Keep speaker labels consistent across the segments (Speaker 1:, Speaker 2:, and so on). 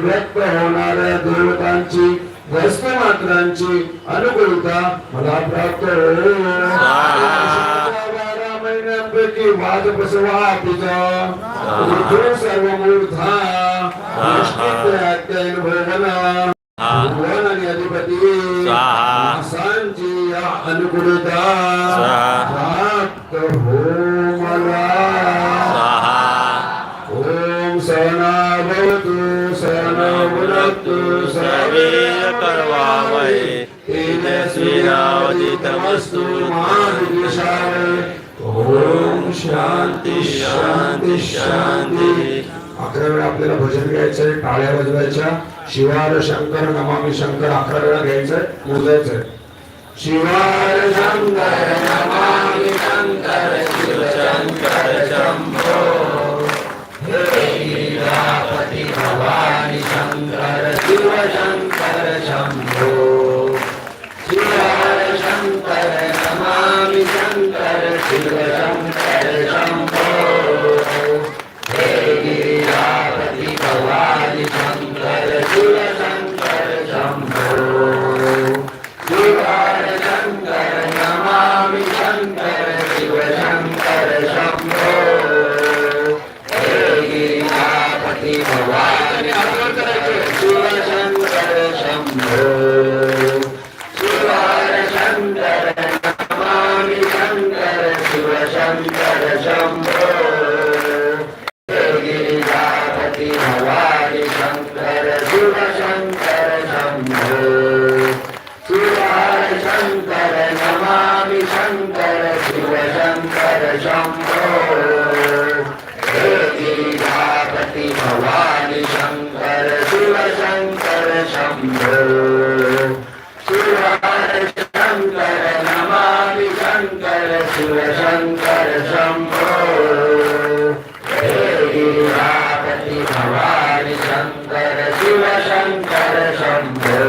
Speaker 1: व्यक्त होणाऱ्या देवतांची वस्तुमात्रांची अनुकूलता मला प्राप्त हो. 12 महिन्यांपैकी वाद बसवा तुझा सर्व मूर्धा भोगना भगवान आणि अधिपती मासांची या अनुकूलता प्राप्त हो मला. ओम सहना भवतु सहना भुनक्तु
Speaker 2: सर्वैः कर्वावहै
Speaker 1: तेजस्विनावधीतमस्तु मा विद्विषावहै. ओम शांती शांती शांती. 11 वेळा आपल्याला भजन घ्यायचंय, टाळ्या वाजवायच्या. शिवार शंकर नमामि शंकर 11 वेळा घ्यायचंय, बोलायचंय. शिवार शंकर नमामि शंकर शिव शंकर शंभो हे लीलापति भवानी शंकर शिव शंकर शंभो. शिवार शंकर नमामि शंकर शिव शंकर शंभो हे लीलापति भवानी शंकर शिव शंकर शंभो. शिवार शंकर नमामि शंकर शिव शंकर शंभो हे लीलापति भवानी शंकर शिव शंकर शंभो. शिवार शंकर नमामि शंकर शिव शंकर शंभो हे लीलापति भवानी शंकर शिव शंकर शंभो. शिवार शंकर नमामि शंकर शिव शंकर शंभो हे लीलापति भवानी शंकर शिव शंकर शंभो. शिवार शंकर नमामि शंकर शिव शंकर शंभो हे लीलापति भवानी शंकर शिव शंकर शंभो.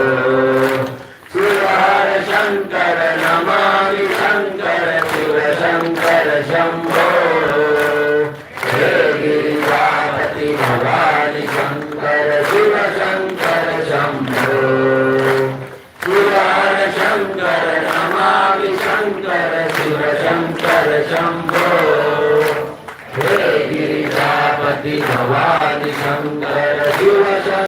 Speaker 1: शिवार शंकर नमामि शंकर शिव शंकर शंभो हे लीलापति भवानी शंकर शिव शंकर शंभो. शिवार शंकर नमामि शंकर शिव शंकर शंभो हे लीलापति भवानी शंकर शिव